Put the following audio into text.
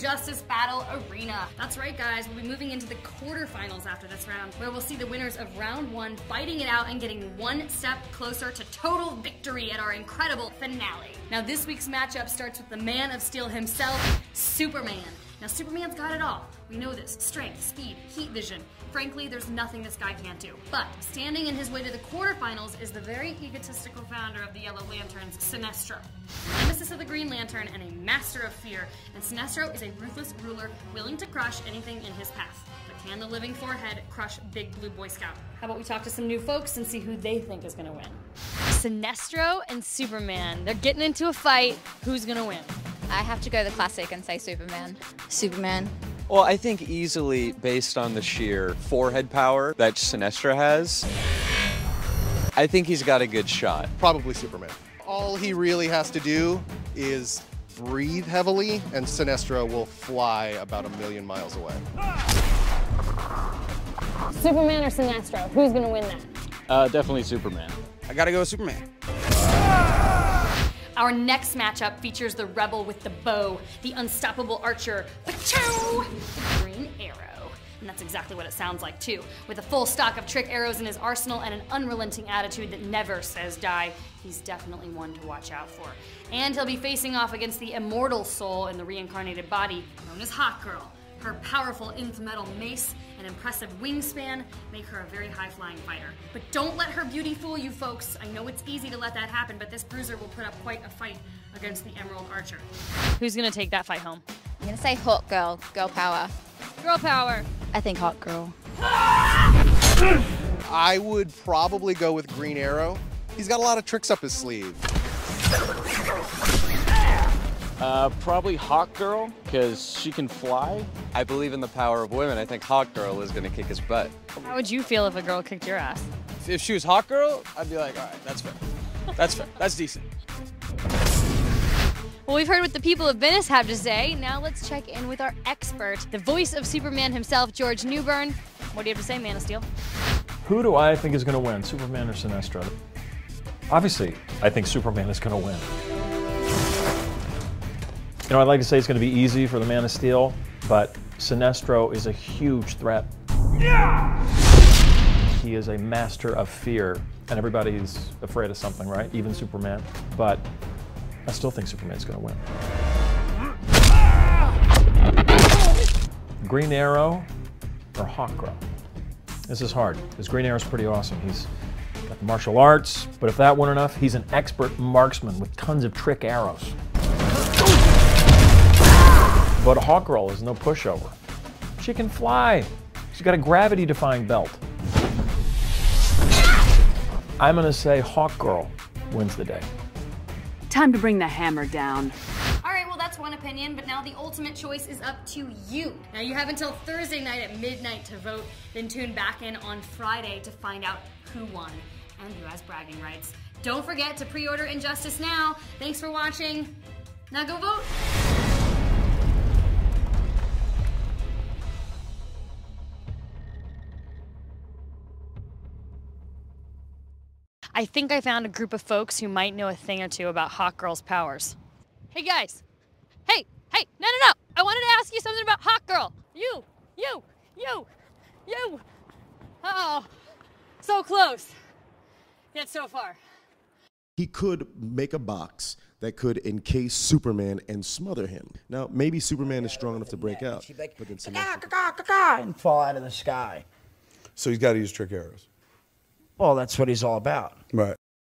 Injustice Battle Arena. That's right, guys, we'll be moving into the quarterfinals after this round, where we'll see the winners of round 1 fighting it out and getting one step closer to total victory at our incredible finale. Now, this week's matchup starts with the Man of Steel himself, Superman. Now, Superman's got it all. We know this. Strength, speed, heat vision. Frankly, there's nothing this guy can't do. But standing in his way to the quarterfinals is the very egotistical founder of the Yellow Lanterns, Sinestro. Nemesis of the Green Lantern and a master of fear. And Sinestro is a ruthless ruler willing to crush anything in his path. But can the living forehead crush Big Blue Boy Scout? How about we talk to some new folks and see who they think is gonna win? Sinestro and Superman. They're getting into a fight. Who's gonna win? I have to go the classic and say Superman. Superman. Well, I think easily based on the sheer forehead power that Sinestro has, I think he's got a good shot. Probably Superman. All he really has to do is breathe heavily, and Sinestro will fly about 1,000,000 miles away. Superman or Sinestro? Who's gonna win that? Definitely Superman. I gotta go with Superman. Our next matchup features the rebel with the bow, the unstoppable archer, Pachow! The Green Arrow. And that's exactly what it sounds like too. With a full stock of trick arrows in his arsenal and an unrelenting attitude that never says die, he's definitely one to watch out for. And he'll be facing off against the immortal soul in the reincarnated body, known as Hawkgirl. Her powerful nth metal mace and impressive wingspan make her a very high-flying fighter. But don't let her beauty fool you, folks. I know it's easy to let that happen, but this bruiser will put up quite a fight against the Emerald Archer. Who's gonna take that fight home? I'm gonna say Hawkgirl, girl power. Girl power. I think Hawkgirl. I would probably go with Green Arrow. He's got a lot of tricks up his sleeve. Probably Hawkgirl, because she can fly. I believe in the power of women. I think Hawkgirl is going to kick his butt. How would you feel if a girl kicked your ass? If she was Hawkgirl, I'd be like, all right, that's fair. That's fair. That's decent. Well, we've heard what the people of Venice have to say. Now let's check in with our expert, the voice of Superman himself, George Newbern. What do you have to say, Man of Steel? Who do I think is going to win, Superman or Sinestro? Obviously, I think Superman is going to win. You know, I'd like to say it's going to be easy for the Man of Steel, but Sinestro is a huge threat. Yeah! He is a master of fear, and everybody's afraid of something, right? Even Superman. But I still think Superman's going to win. Green Arrow or Hawkgirl? This is hard, because Green Arrow's pretty awesome. He's got the martial arts, but if that weren't enough, he's an expert marksman with tons of trick arrows. But Hawkgirl is no pushover. She can fly. She's got a gravity-defying belt. I'm gonna say Hawkgirl wins the day. Time to bring the hammer down. All right, well, that's one opinion, but now the ultimate choice is up to you. Now, you have until Thursday night at midnight to vote, then tune back in on Friday to find out who won and who has bragging rights. Don't forget to pre-order Injustice now. Thanks for watching. Now go vote. I think I found a group of folks who might know a thing or two about Hawkgirl's powers. Hey guys! Hey! No! I wanted to ask you something about Hawkgirl! You! Oh, so close, yet so far. He could make a box that could encase Superman and smother him. Now, maybe Superman is strong enough to break out, but then and fall out of the sky. So he's got to use trick arrows. Well, that's what he's all about. Right.